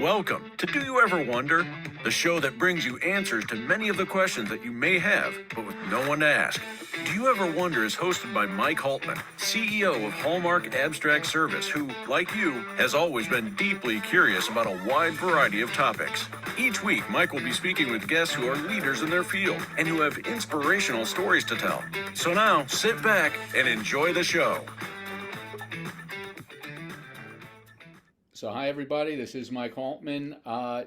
Welcome to Do You Ever Wonder? The show that brings you answers to many of the questions that you may have, but with no one to ask. Do You Ever Wonder is hosted by Mike Haltman, CEO of Hallmark Abstract Service, who, like you, has always been deeply curious about a wide variety of topics. Each week, Mike will be speaking with guests who are leaders in their field and who have inspirational stories to tell. So now, sit back and enjoy the show. So hi everybody, this is Mike Haltman.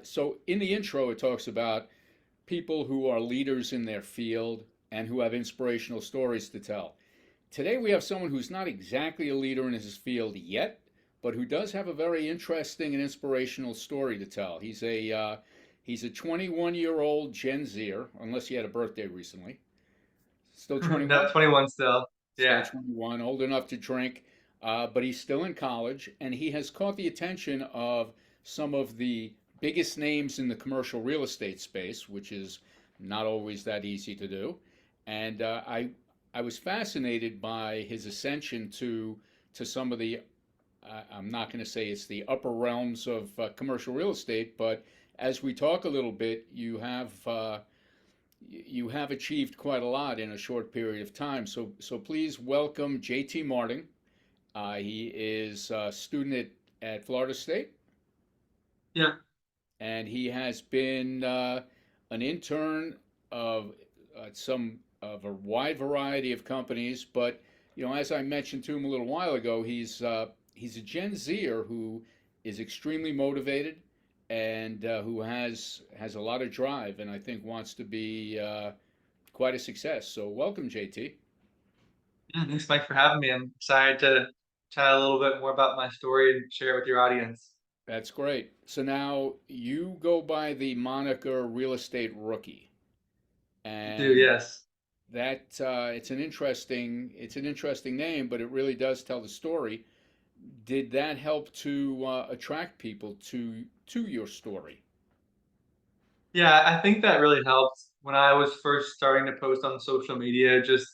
So in the intro it talks about people who are leaders in their field and who have inspirational stories to tell. Today we have someone who's not exactly a leader in his field yet, but who does have a very interesting and inspirational story to tell. He's a 21-year-old Gen Zer, unless he had a birthday recently. Still 21? No, 21 still. Still Yeah. 21, old enough to drink, but he's still in college, and he has caught the attention of some of the biggest names in the commercial real estate space, which is not always that easy to do. And I was fascinated by his ascension to some of the I'm not going to say it's the upper realms of commercial real estate, but as we talk a little bit, you have achieved quite a lot in a short period of time. So please welcome JT Marting. He is a student at Florida State, Yeah. and he has been an intern of a wide variety of companies. But as I mentioned to him a little while ago, he's a Gen Zer who is extremely motivated and who has a lot of drive, and I think wants to be quite a success. So welcome, JT. Yeah, thanks, Mike, for having me. I'm excited to chat a little bit more about my story and share it with your audience. That's great. So now you go by the moniker Real Estate Rookie, I do, and yes. that it's an interesting name, but it really does tell the story. Did that help to attract people to your story? Yeah, I think that really helped when I was first starting to post on social media, just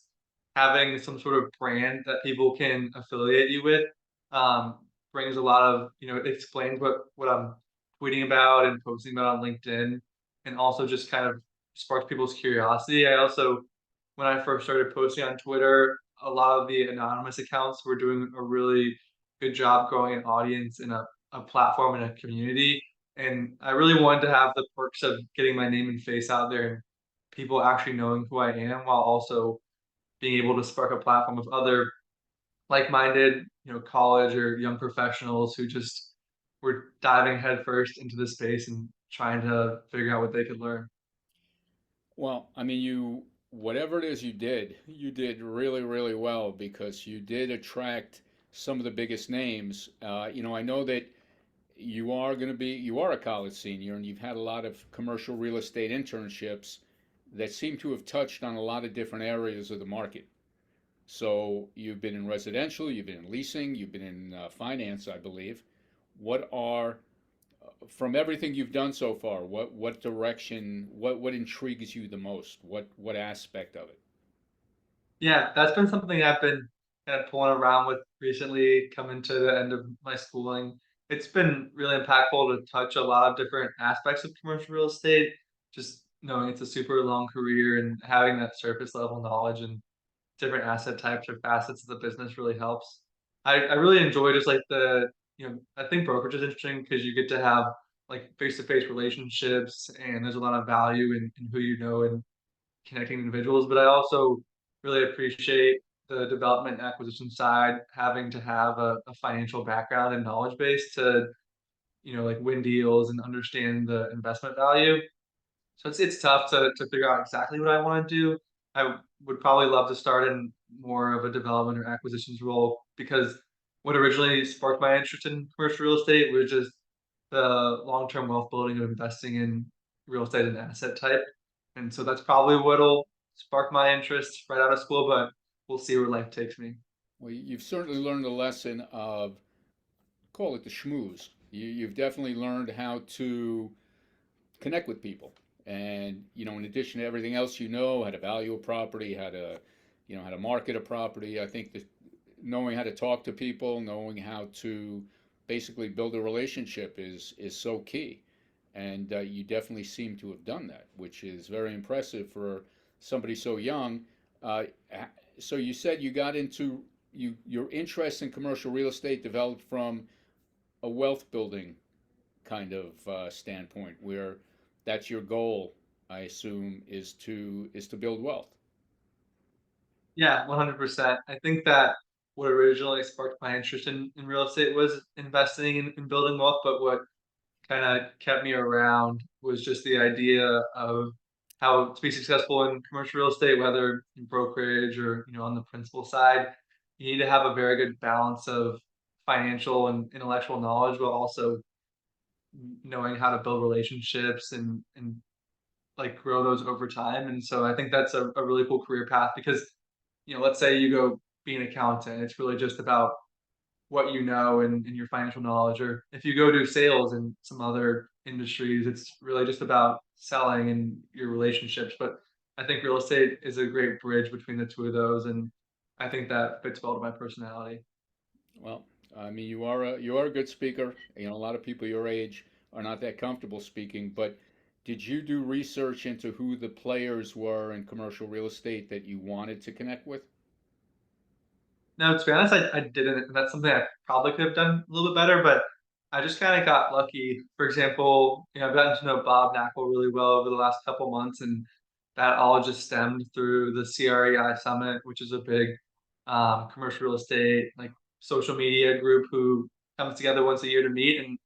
having some sort of brand that people can affiliate you with um, brings a lot of, it explains what I'm tweeting about and posting about on LinkedIn, and also just kind of sparks people's curiosity. I also, when I first started posting on Twitter, a lot of the anonymous accounts were doing a really good job growing an audience in a platform and a community. And I really wanted to have the perks of getting my name and face out there and people actually knowing who I am while also being able to spark a platform of other like-minded, college or young professionals who just were diving headfirst into the space and trying to figure out what they could learn. Well, I mean, whatever it is you did really, really well because you did attract some of the biggest names. I know that you are a college senior and you've had a lot of commercial real estate internships that seem to have touched on a lot of different areas of the market. So you've been in residential, you've been in leasing, you've been in finance, I believe. What are From everything you've done so far, what direction, what intrigues you the most? What aspect of it? Yeah, that's been something I've been kind of pulling around with recently, coming to the end of my schooling. It's been really impactful to touch a lot of different aspects of commercial real estate, just knowing it's a super long career and having that surface level knowledge and different asset types or facets of the business really helps. I really enjoy just like I think brokerage is interesting because you get to have like face-to-face relationships and there's a lot of value in who you know and connecting individuals, but I also really appreciate the development and acquisition side, having to have a financial background and knowledge base to, like win deals and understand the investment value. So it's tough to figure out exactly what I want to do. I would probably love to start in more of a development or acquisitions role because what originally sparked my interest in commercial real estate was just the long-term wealth building of investing in real estate and asset type. And so that's probably what'll spark my interest right out of school, but we'll see where life takes me. Well, you've certainly learned the lesson of, call it the schmooze. You've definitely learned how to connect with people. And, in addition to everything else, how to value a property, how to market a property. I think that knowing how to talk to people, knowing how to basically build a relationship is so key. And you definitely seem to have done that, which is very impressive for somebody so young. Uh, so you said you got into your interest in commercial real estate developed from a wealth building kind of standpoint, where that's your goal, I assume, is to build wealth. Yeah, 100%. I think that what originally sparked my interest in real estate was investing in building wealth, but what kind of kept me around was just the idea of how to be successful in commercial real estate, whether in brokerage or on the principal side. You need to have a very good balance of financial and intellectual knowledge, but also knowing how to build relationships and like grow those over time. And so I think that's a really cool career path because let's say you go be an accountant, it's really just about what you know and your financial knowledge. Or if you go do sales in some other industries, it's really just about selling and your relationships. But I think real estate is a great bridge between the two of those, and I think that fits well to my personality. Well, I mean, you are a good speaker. You know, a lot of people your age are not that comfortable speaking, but did you do research into who the players were in commercial real estate that you wanted to connect with? No, to be honest, I didn't. And that's something I probably could have done a little bit better, but I just kind of got lucky. For example, I've gotten to know Bob Knakal really well over the last couple months, and that all just stemmed through the CREI Summit, which is a big commercial real estate like social media group who comes together once a year to meet. And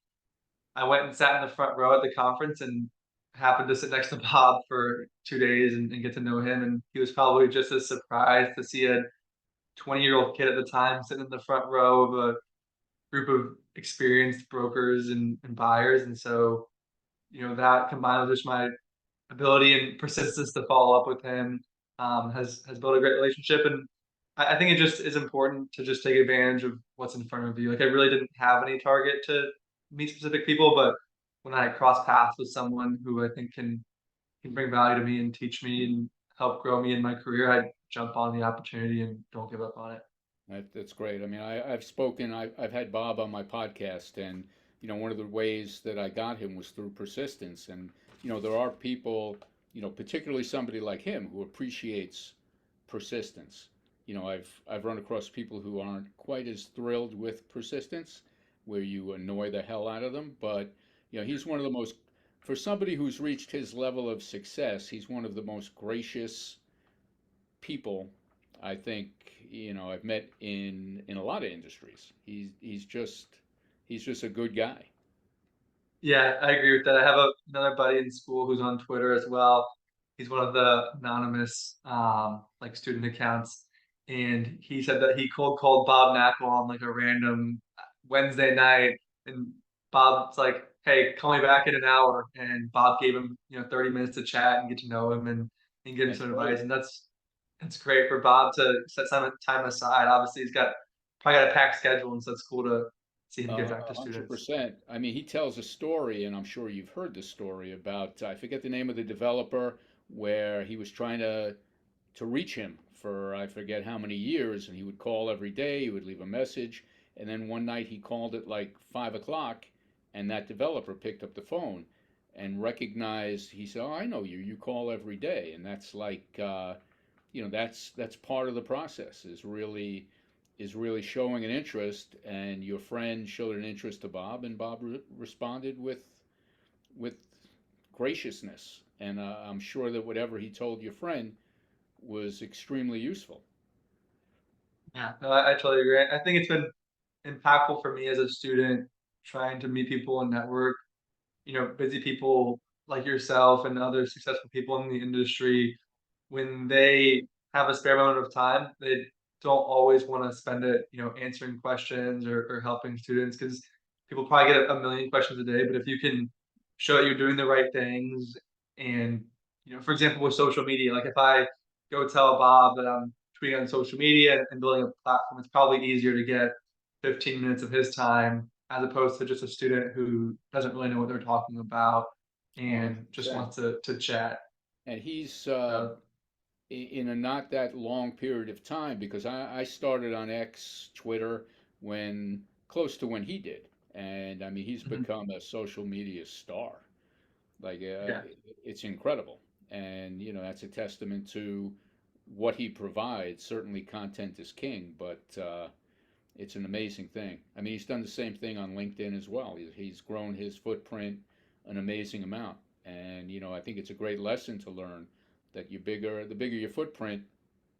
I went and sat in the front row at the conference and happened to sit next to Bob for 2 days and get to know him. And he was probably just as surprised to see a 20-year-old kid at the time sitting in the front row of a group of experienced brokers and buyers. And so, that combined with just my ability and persistence to follow up with him has built a great relationship. And I think it just is important to just take advantage of what's in front of you. Like I really didn't have any target to meet specific people, but when I cross paths with someone who I think can bring value to me and teach me and help grow me in my career, I jump on the opportunity and don't give up on it. That's great. I mean, I've spoken, I've had Bob on my podcast, and one of the ways that I got him was through persistence. And there are people, particularly somebody like him who appreciates persistence. I've run across people who aren't quite as thrilled with persistence, where you annoy the hell out of them. But he's one of the most, for somebody who's reached his level of success, he's one of the most gracious people I think I've met in a lot of industries. He's just a good guy. Yeah, I agree with that. I have another buddy in school who's on Twitter as well. He's one of the anonymous like student accounts, and he said that he cold called Bob Knakal on like a random Wednesday night, and Bob's like, "Hey, call me back in an hour," and Bob gave him 30 minutes to chat and get to know him and give him That's some great. advice, and that's great for Bob to set some time aside. Obviously, he's got probably got a packed schedule, and so it's cool to see him give back to students. 100%. I mean, he tells a story, and I'm sure you've heard the story about, I forget the name of the developer, where he was trying to reach him for I forget how many years, and he would call every day, he would leave a message, and then one night he called at like 5 o'clock, and that developer picked up the phone and recognized. He said, "Oh, I know you. You call every day," and that's like, that's part of the process. Is really showing an interest, and your friend showed an interest to Bob, and Bob responded with graciousness, and I'm sure that whatever he told your friend was extremely useful. Yeah, no, I totally agree. I think it's been impactful for me as a student trying to meet people and network. Busy people like yourself and other successful people in the industry, when they have a spare moment of time, they don't always want to spend it, answering questions or helping students because people probably get a million questions a day. But if you can show that you're doing the right things, and for example, with social media, like if I go tell Bob that I'm tweeting on social media and building a platform, it's probably easier to get 15 minutes of his time as opposed to just a student who doesn't really know what they're talking about and just 100%. wants to chat. And he's So in a not that long period of time, because I started on X, Twitter, when close to when he did. and I mean he's Mhm. become a social media star. Like Yeah. it's incredible, and that's a testament to what he provides. Certainly, content is king, but it's an amazing thing. I mean, he's done the same thing on LinkedIn as well. He's grown his footprint an amazing amount, and I think it's a great lesson to learn that the bigger your footprint.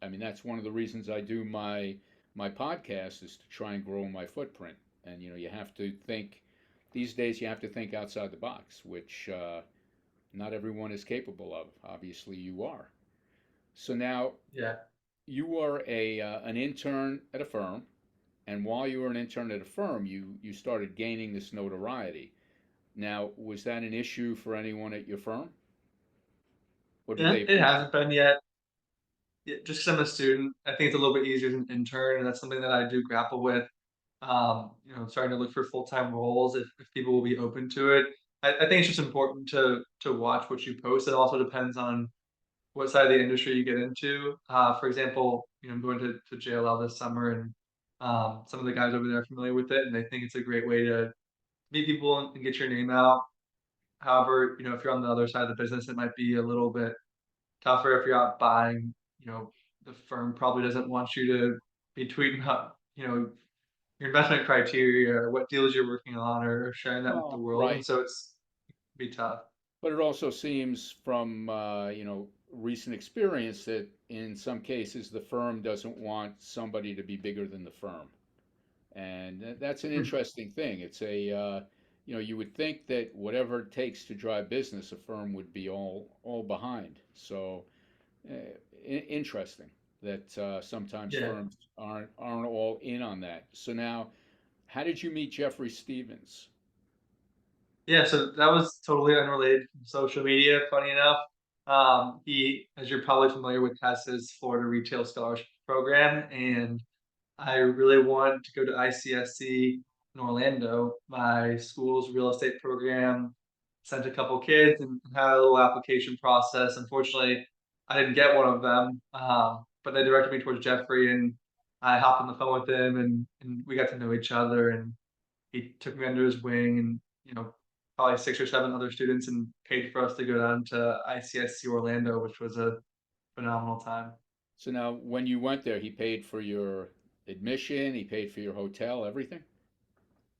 I mean, that's one of the reasons I do my podcast is to try and grow my footprint. And you have to think these days. You have to think outside the box, which not everyone is capable of. Obviously, you are. So now Yeah. you are a an intern at a firm, and while you were an intern at a firm, you started gaining this notoriety. Now, was that an issue for anyone at your firm, or did Yeah, they it appreciate? hasn't been yet. Yeah, just 'cause I'm a student, I think it's a little bit easier as an intern, and that's something that I do grapple with. Starting to look for full-time roles if people will be open to it. I think it's just important to watch what you post. It also depends on what side of the industry you get into. For example, I'm going to JLL this summer, and some of the guys over there are familiar with it, and they think it's a great way to meet people and get your name out. However, if you're on the other side of the business, it might be a little bit tougher if you're out buying. The firm probably doesn't want you to be tweeting out, your investment criteria or what deals you're working on or sharing that with the Well, world. And right. so it's be tough. But it also seems from recent experience that in some cases the firm doesn't want somebody to be bigger than the firm, and that's an Hmm. interesting thing. It's a you would think that whatever it takes to drive business, a firm would be all behind. So uh, interesting that sometimes Yeah. firms aren't all in on that. So now, how did you meet Jeffrey Stevens? Yeah, so that was totally unrelated from social media, funny enough. He, as you're probably familiar with, has his Florida Retail Scholarship Program, and I really wanted to go to ICSC in Orlando. My school's real estate program sent a couple kids and had a little application process. Unfortunately, I didn't get one of them, but they directed me towards Jeffrey, and I hopped on the phone with him, and we got to know each other. And he took me under his wing, and probably 6 or 7 other students, and paid for us to go down to ICSC Orlando, which was a phenomenal time. So now, when you went there, he paid for your admission, he paid for your hotel, everything.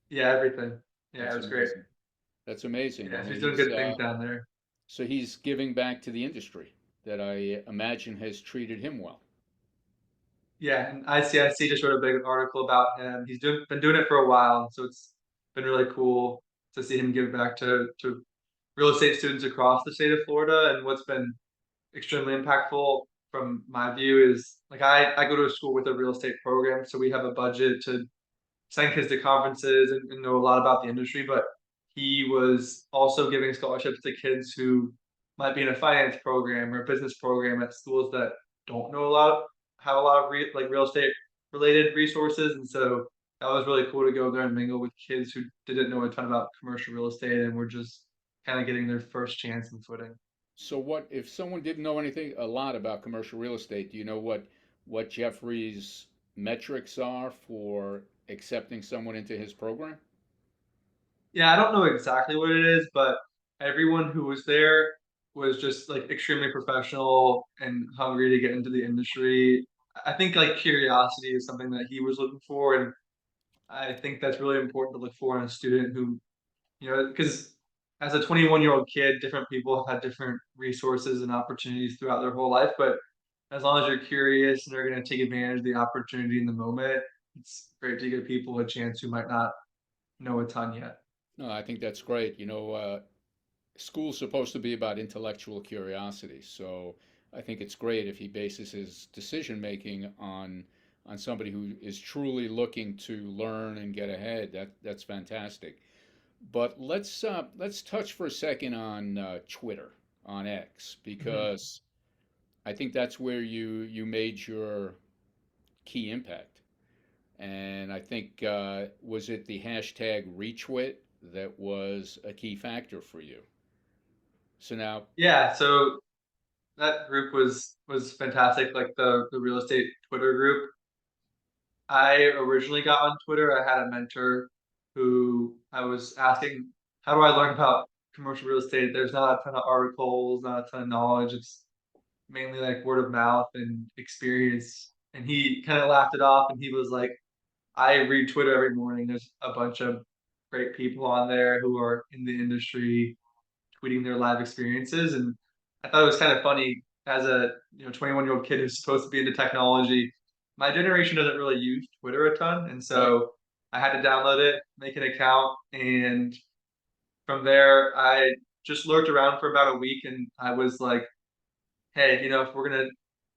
Yeah, everything. Yeah, it That's was great. amazing. That's amazing. I Yeah, so mean, he's doing good things down there. so he's giving back to the industry that I imagine has treated him well. Yeah, and ICIC just wrote a big article about him. He's been doing it for a while, so it's been really cool to see him give back to real estate students across the state of Florida. And what's been extremely impactful from my view is, like, I go to a school with a real estate program, so we have a budget to send kids to conferences and know a lot about the industry. But he was also giving scholarships to kids who might be in a finance program or a business program at schools that don't know a lot, have a lot of like real estate related resources. And so that was really cool to go there and mingle with kids who didn't know a ton about commercial real estate and were just kind of getting their first chance and footing. So what if someone didn't know anything a lot about commercial real estate? Do you know what Jeffrey's metrics are for accepting someone into his program? Yeah, I don't know exactly what it is, but everyone who was there was just like extremely professional and hungry to get into the industry. I think like curiosity is something that he was looking for, and I think that's really important to look for in a student who, because as a 21-year-old kid, different people have had different resources and opportunities throughout their whole life. But as long as you're curious and are going to take advantage of the opportunity in the moment, it's great to give people a chance who might not know a ton yet. No, I think that's great. School's supposed to be about intellectual curiosity, so I think it's great if he bases his decision making on somebody who is truly looking to learn and get ahead. That's fantastic. But let's touch for a second on Twitter, on X, Mhm. because I think that's where you made your key impact. And I think was it the hashtag retwit that was a key factor for you? So now, Yeah, so that group was fantastic, like the real estate Twitter group. I originally got on Twitter. I had a mentor who I was asking, how do I learn about commercial real estate? There's not a ton of articles, not a ton of knowledge. It's mainly like word of mouth and experience. And he kind of laughed it off and he was like, I read Twitter every morning. There's a bunch of great people on there who are in the industry tweeting their live experiences. And I thought it was kind of funny as a 21-year-old kid who's supposed to be into technology. My generation doesn't really use Twitter a ton, and Right. so I had to download it, make an account, and from there I just lurked around for about a week, and I was like, hey, if we're gonna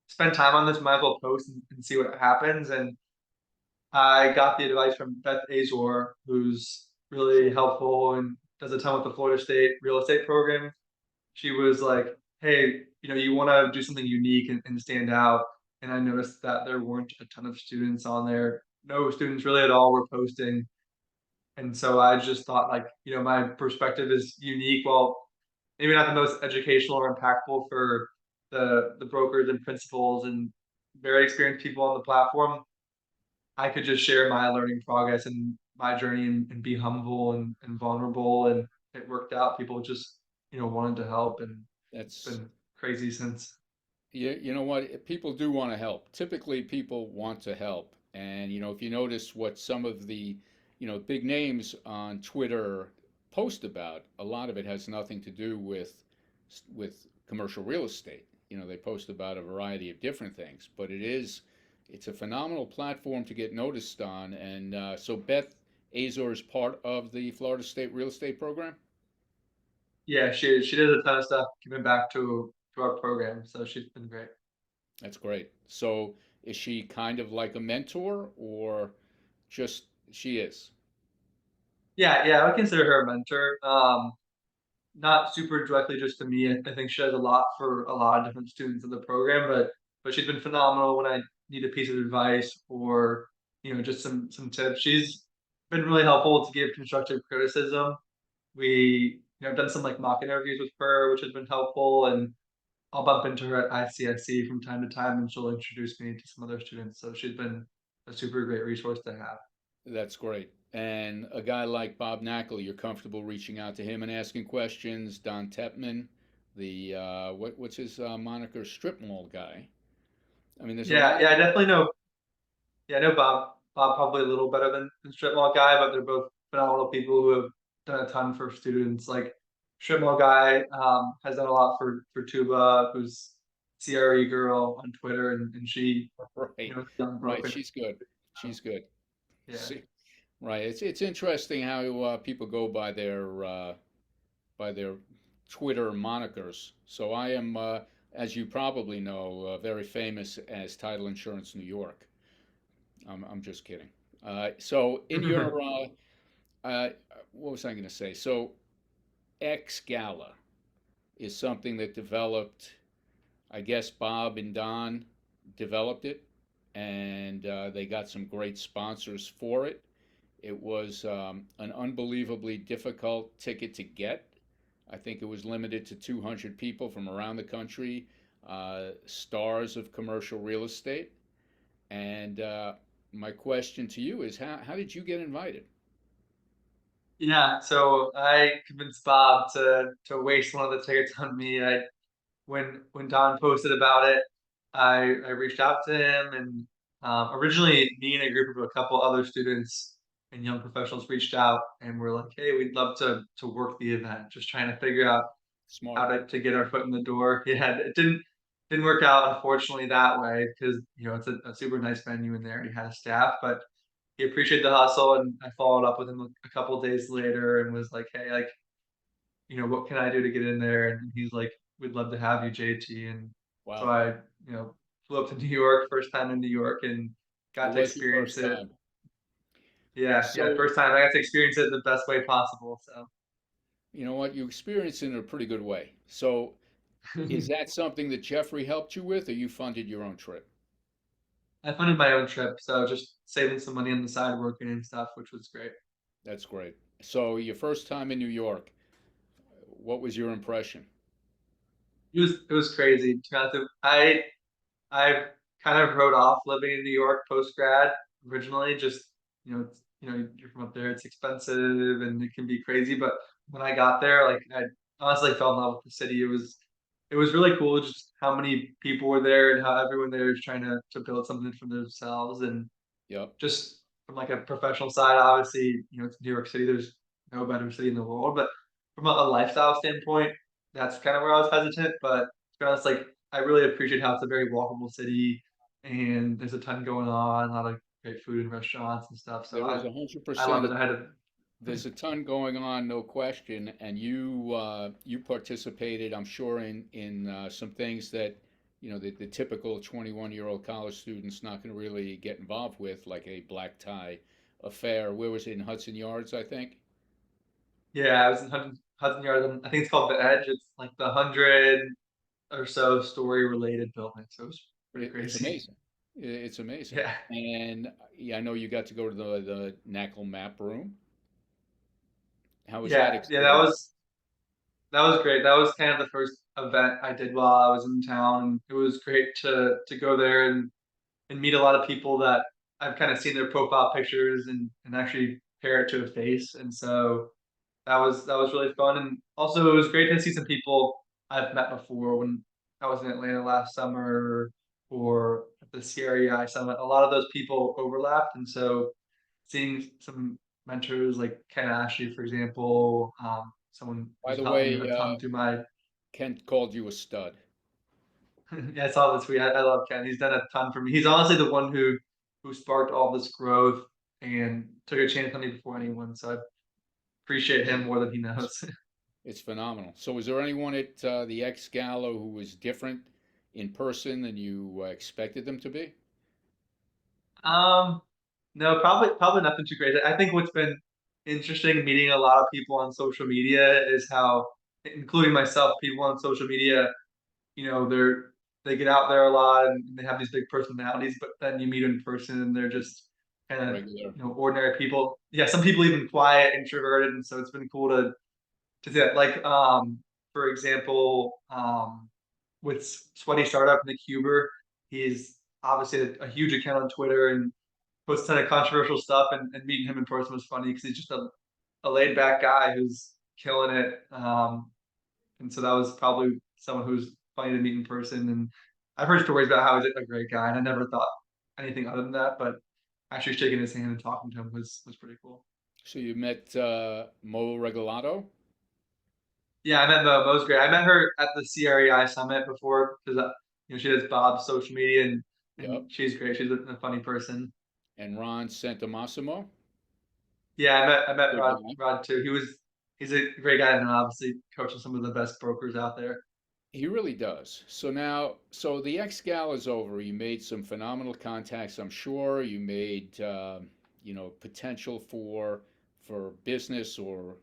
spend time on this, might as well post and see what happens. And I got the advice from Beth Azor, who's really helpful and does a ton with the Florida State real estate program. She was like, "Hey, you want to do something unique and stand out." And I noticed that there weren't a ton of students on there. No students really at all were posting. And so I just thought, like, my perspective is unique. Well, maybe not the most educational or impactful for the brokers and principals and very experienced people on the platform. I could just share my learning progress and my journey and be humble and vulnerable. And it worked out. People just, wanted to help. And it's That's been crazy since. you know what? People do want to help. Typically, people want to help. And if you notice what some of the, big names on Twitter post about, a lot of it has nothing to do with commercial real estate. They post about a variety of different things, but it's a phenomenal platform to get noticed on. And so Beth Azor is part of the Florida State Real Estate Program. Yeah, she did a ton of stuff giving back to our program, so she's been great. That's great. So is she kind of like a mentor or just she is? Yeah, yeah, I would consider her a mentor. Not super directly just to me. I think she does a lot for a lot of different students in the program, but she's been phenomenal when I need a piece of advice or just some tips. She's been really helpful to give constructive criticism. We I've done some like mock interviews with her, which has been helpful, and I'll bump into her at ICSC from time to time, and she'll introduce me to some other students. So she's been a super great resource to have. That's great. And a guy like Bob Knakal, you're comfortable reaching out to him and asking questions. Don Tepman, the what's his moniker, strip mall guy. I mean, there's a Yeah, lot. yeah, I definitely know. Yeah, I know Bob. Bob probably a little better than Strip Mall Guy, but they're both phenomenal people who have done a ton for students. Like Strip Mall Guy has done a lot for Tuba, who's CRE girl on Twitter, and she, Right, young right. broker. She's good. She's good. Yeah, See, right. It's interesting how people go by their Twitter monikers. So I am, as you probably know, very famous as Title Insurance New York. I'm just kidding. So in your, uh, what was I going to say? So X Gala is something that developed. I guess Bob and Don developed it, and they got some great sponsors for it. It was an unbelievably difficult ticket to get. I think it was limited to 200 people from around the country, stars of commercial real estate. And my question to you is how did you get invited? yeah. So I convinced Bob to waste one of the tickets on me. When Don posted about it, I reached out to him, and originally me and a group of a couple other students and young professionals reached out and were like, "Hey, we'd love to work the event." Just trying to figure out how Smart. to get our foot in the door. Yeah, it didn't work out unfortunately that way because it's a super nice venue and they already had a staff, but he appreciated the hustle, and I followed up with him a couple days later and was like, "Hey, like what can I do to get in there?" And he's like, "We'd love to have you, JT." And so Wow. I, flew up to New York, first time in New York, and It got to was your experience first it. time. Yeah, yeah, So, first time I got to experience it the best way possible. So you know what? You experienced it in a pretty good way. So, is that something that Jeffrey helped you with, or you funded your own trip? I funded my own trip, so just saving some money on the side, working and stuff, which was great. That's great. So, your first time in New York, what was your impression? It was crazy. To be honest, I kind of wrote off living in New York post grad originally. Just you're from up there, it's expensive and it can be crazy. But when I got there, like I honestly fell in love with the city. It was really cool just how many people were there and how everyone there is trying to build something for themselves. And Yep. just from like a professional side, obviously, it's New York City. There's no better city in the world. But from a lifestyle standpoint, that's kind of where I was hesitant. But to be honest, like I really appreciate how it's a very walkable city, and there's a ton going on, a lot of great food and restaurants and stuff. So There is I love 100%. it. I had a There's a ton going on, no question, and you participated, I'm sure, in some things that the typical 21-year-old college student's not going to really get involved with, like a black tie affair. Where was it, in Hudson Yards, I think? yeah, I was in Hudson Yards. And I think it's called the Edge. It's like the 100 or so story related building. So it was pretty It's crazy. amazing. It's amazing. Yeah. And yeah, I know you got to go to the Knakal map room. How was that Yeah, experience? that was great. That was kind of the first event I did while I was in town. It was great to go there and meet a lot of people that I've kind of seen their profile pictures and actually pair it to a face. And so that was really fun. And also it was great to see some people I've met before when I was in Atlanta last summer or at the CREI summit. A lot of those people overlapped, and so seeing some mentors like Ken Ashley, for example, someone By who's the helped me way, a ton through my. Kent called you a stud. Yeah, I saw this tweet. I love Ken. He's done a ton for me. He's honestly the one who sparked all this growth and took a chance on me before anyone. So I appreciate him more than he It's, knows. it's phenomenal. So, was there anyone at the ex Gala who was different in person than you expected them to be? Um, no, probably nothing too crazy. I think what's been interesting meeting a lot of people on social media is how, including myself, people on social media, they get out there a lot and they have these big personalities, but then you meet in person and they're just kind of Regular. ordinary people. Yeah, some people even quiet, introverted, and so it's been cool to see that. Like for example, with Sweaty Startup, Nick Huber, he's obviously a huge account on Twitter and posts a ton of controversial stuff. And meeting him in person was funny because he's just a laid back guy who's killing it. And so that was probably someone who's funny to meet in person. And I've heard stories about how he's a great guy, and I never thought anything other than that. But actually shaking his hand and talking to him was pretty cool. So, you met Mo Regalado? Yeah, I met Mo. Mo's great. I met her at the CREI summit before because she does Bob's social media and Yep. she's great. She's a funny person. And Ron Santomassimo? Yeah, I met Good Rod guy. Rod too. He's a great guy and obviously coaching some of the best brokers out there. He really does. So the X Gala's over. You made some phenomenal contacts, I'm sure. You made, potential for business or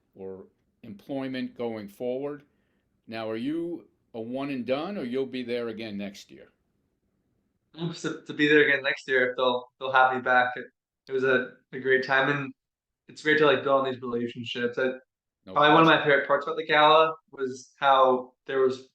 employment going forward. Now, are you a one and done, or you'll be there again next year? Hopes to be there again next year if they'll have me back. It was a great time and it's great to like build on these relationships. No Probably one of question. my favorite parts about the gala was how there was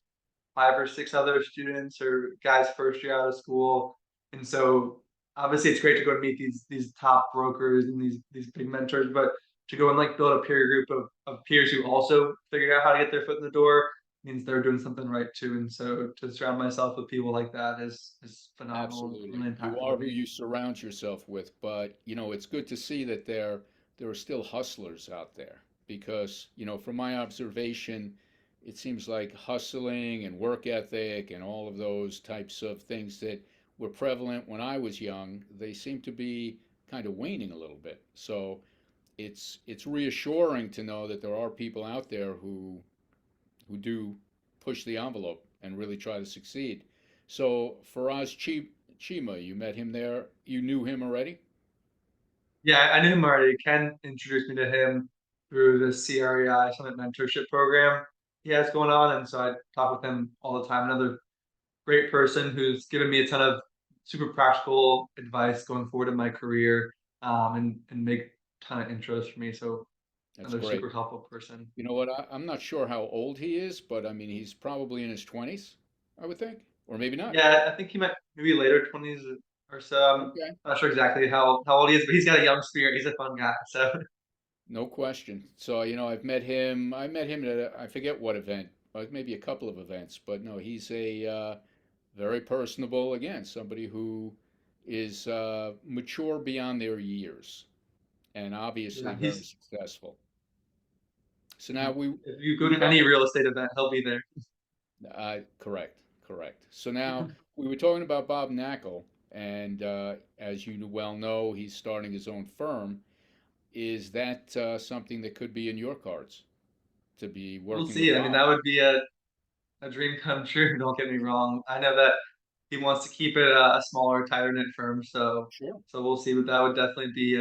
5 or 6 other students or guys first year out of school, and so obviously it's great to go and meet these top brokers and these big mentors, but to go and like build a peer group of peers who also figured out how to get their foot in the door means they're doing something right too. And so to surround myself with people like that is phenomenal and Absolutely. really You impactful are to who me. you surround yourself with, but it's good to see that there are still hustlers out there because, from my observation, it seems like hustling and work ethic and all of those types of things that were prevalent when I was young, they seem to be kind of waning a little bit. So it's reassuring to know that there are people out there who do push the envelope and really try to succeed. So Faraz Chima, you met him there. You knew him already? Yeah, I knew him already. Ken introduced me to him through the CREI Summit Mentorship program he has going on, and so I talk with him all the time. Another great person who's given me a ton of super practical advice going forward in my career, and make a ton of intros for me. So That's another great. super helpful person. You know what? I'm not sure how old he is, but I mean, he's probably in his 20s, I would think, or maybe not. Yeah, I think he might maybe later 20s. or so. I'm Okay. not sure exactly how old he is, but he's got a young spirit. He's a fun guy. So No question. So, I've met him. I met him at I forget what event, like maybe a couple of events, but no, he's a very personable, again, somebody who is mature beyond their years and obviously yeah, very he's successful. So now if you we go were to any talking, real estate event, he'll be there. correct, correct. So now we were talking about Bob Knakal, and as you well know, he's starting his own firm. Is that something that could be in your cards to be We'll working see. with I mean, Bob? that would be a dream come true. Don't get me wrong. I know that he wants to keep it a smaller, tighter knit firm. So Sure. we'll see. But that would definitely be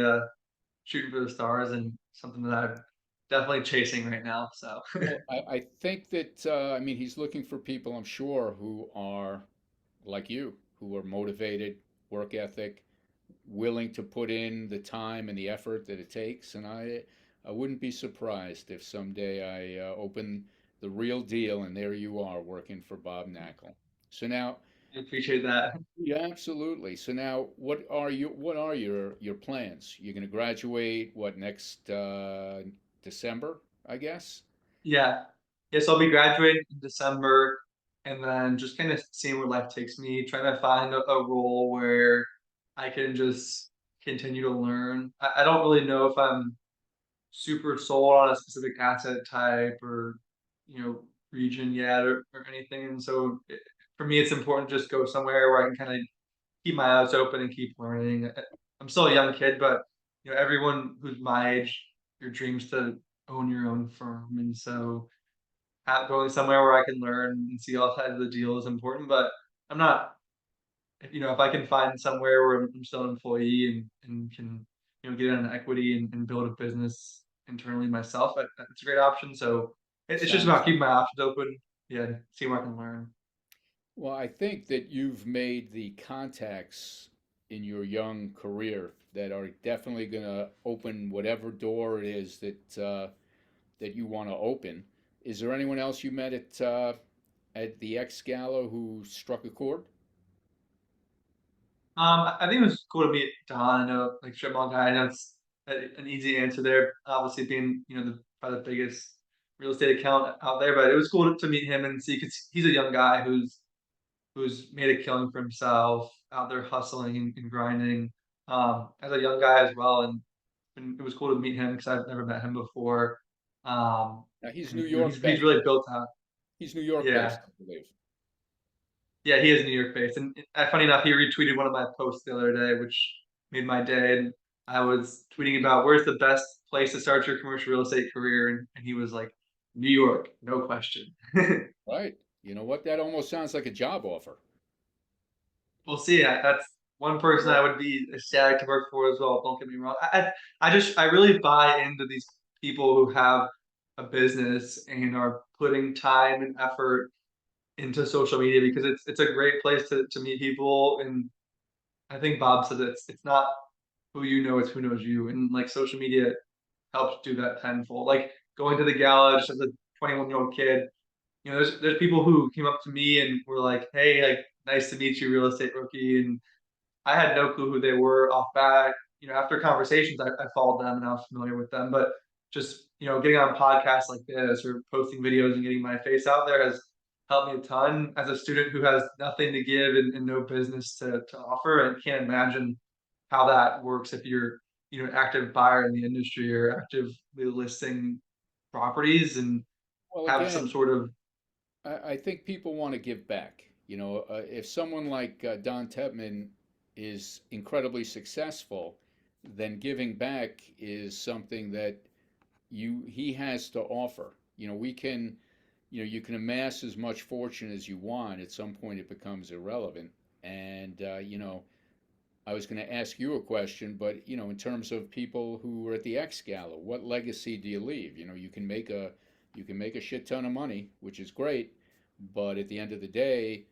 shooting for the stars and something that I'm definitely chasing right now. So Well, I think that, I mean, he's looking for people, I'm sure, who are like you, who are motivated, work ethic, willing to put in the time and the effort that it takes. And I wouldn't be surprised if someday I open the real deal and there you are working for Bob Knakal. So now, I appreciate that. yeah, absolutely. So now, what are your plans? You're going to graduate what next December, I guess? Yeah. Yes, I'll be graduating in December and then just kind of seeing where life takes me, trying to find a role where I can just continue to learn. I don't really know if I'm super sold on a specific asset type or, region yet or anything. And so for me, it's important to just go somewhere where I can kind of keep my eyes open and keep learning. I'm still a young kid, but everyone who's my age, your dreams to own your own firm, and so going somewhere where I can learn and see all sides of the deal is important. But I'm not, if I can find somewhere where I'm still an employee and can get an equity and build a business internally myself, that's a great option. So it's just Sounds about keeping my options open. Yeah, see where I can learn. well. I think that you've made the contacts in your young career that are definitely going to open whatever door it is that you want to open. Is there anyone else you met at the X Gala who struck a chord? I think it was cool to meet Don. I know, like Chipmunk guy. I know it's an easy answer there. Obviously, being probably the biggest real estate account out there, but it was cool to meet him and see because he's a young guy who's made a killing for himself out there hustling and grinding as a young guy as well. And it was cool to meet him because I've never met him before. Now he's New And York he's based. really built out. He's New York Yeah, based, I believe. yeah, he is New York based, and funny enough, he retweeted one of my posts the other day, which made my day. And I was tweeting about where's the best place to start your commercial real estate career, and he was like, New York, no question. Right. You know what? That almost sounds like a job offer. We'll see. That's one person I Well, would be ecstatic to work for as well. Don't get me wrong. I really buy into these people who have a business and are putting time and effort into social media because it's a great place to meet people. And I think Bob said it's not who you know, it's who knows you. And like social media helps do that tenfold. Like going to the gala just as a 21-year-old kid, there's people who came up to me and were like, "Hey, like nice to meet you, real estate rookie," and I had no clue who they were off bat. After conversations, I followed them and I was familiar with them. But just getting on podcasts like this or posting videos and getting my face out there has helped me a ton as a student who has nothing to give and no business to offer. And can't imagine how that works if you're active buyer in the industry or actively listing properties and well, have some again, sort of I think people want to give back. If someone like Don Tepman is incredibly successful, then giving back is something that he has to offer. You can amass as much fortune as you want. At some point, it becomes irrelevant. And I was going to ask you a question, but in terms of people who were at the X Gala, what legacy do you leave? You can make a shit ton of money, which is great, but at the end of the day,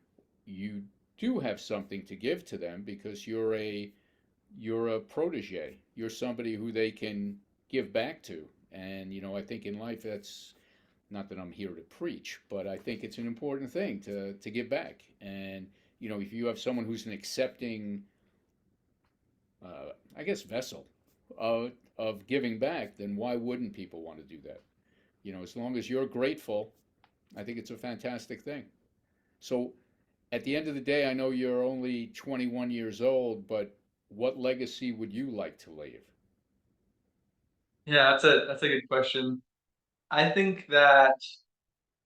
you do have something to give to them because you're a protege. You're somebody who they can give back to. And I think in life that's not that I'm here to preach, but I think it's an important thing to give back. And if you have someone who's an accepting I guess, vessel of giving back, then why wouldn't people want to do that? As long as you're grateful, I think it's a fantastic thing. So at the end of the day, I know you're only 21 years old, but what legacy would you like to leave? Yeah, that's a good question. I think that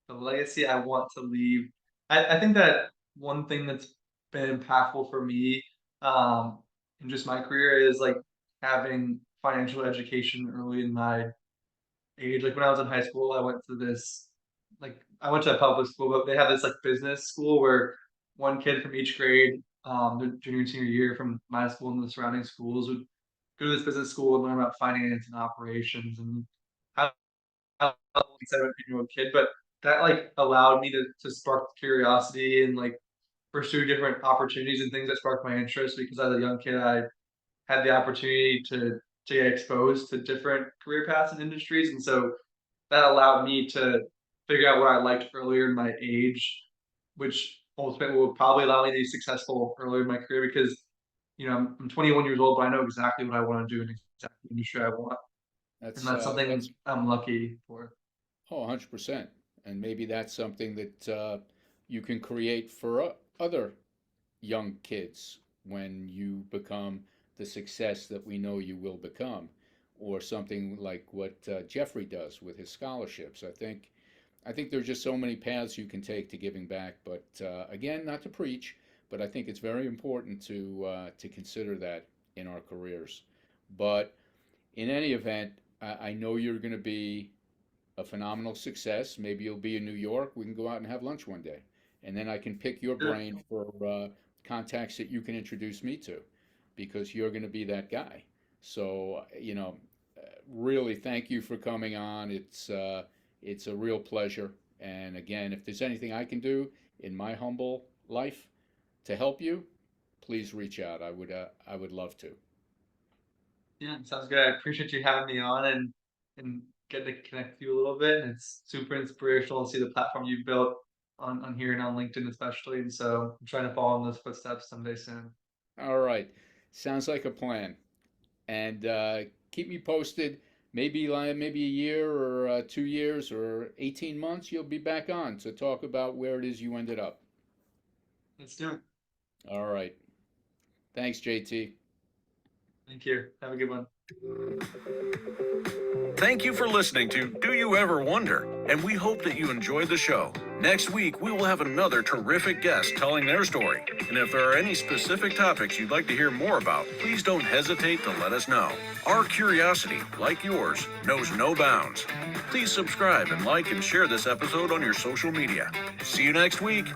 the legacy I want to leave, I think that one thing that's been impactful for me, in just my career is like having financial education early in my age. Like when I was in high school, I went to this, like I went to a public school, but they have this like business school where one kid from each grade, their junior and senior year from my school and the surrounding schools would go to this business school and learn about finance and operations and how 17-year-old kid, but that like allowed me to spark curiosity and like pursue different opportunities and things that sparked my interest because as a young kid I had the opportunity to get exposed to different career paths and industries, and so that allowed me to figure out what I liked earlier in my age, which ultimately will probably allow me to be successful earlier in my career because I'm 21 years old, but I know exactly what I want to do and exactly the industry I want, and that's something That's I'm lucky for. Oh, 100%. And maybe that's something that you can create for other young kids when you become the success that we know you will become, or something like what Jeffrey does with his scholarships. I think there's just so many paths you can take to giving back. But again, not to preach, but I think it's very important to consider that in our careers. But in any event, I know you're going to be a phenomenal success. Maybe you'll be in New York. We can go out and have lunch one day, and then I can pick your Sure. brain for contacts that you can introduce me to, because you're going to be that guy. So really, thank you for coming on. It's a real pleasure. And again, if there's anything I can do in my humble life to help you, please reach out. I would love to. Yeah, sounds good. I appreciate you having me on and getting to connect with you a little bit. And it's super inspirational to see the platform you've built on here and on LinkedIn especially. And so I'm trying to follow in those footsteps someday soon. All right, sounds like a plan. And keep me posted. Maybe a year or 2 years or 18 months, you'll be back on to talk about where it is you ended up. Let's do it. All right. Thanks, JT. Thank you. Have a good one. Thank you for listening to Do You Ever Wonder? And we hope that you enjoyed the show. Next week, we will have another terrific guest telling their story. And if there are any specific topics you'd like to hear more about, please don't hesitate to let us know. Our curiosity, like yours, knows no bounds. Please subscribe and like and share this episode on your social media. See you next week.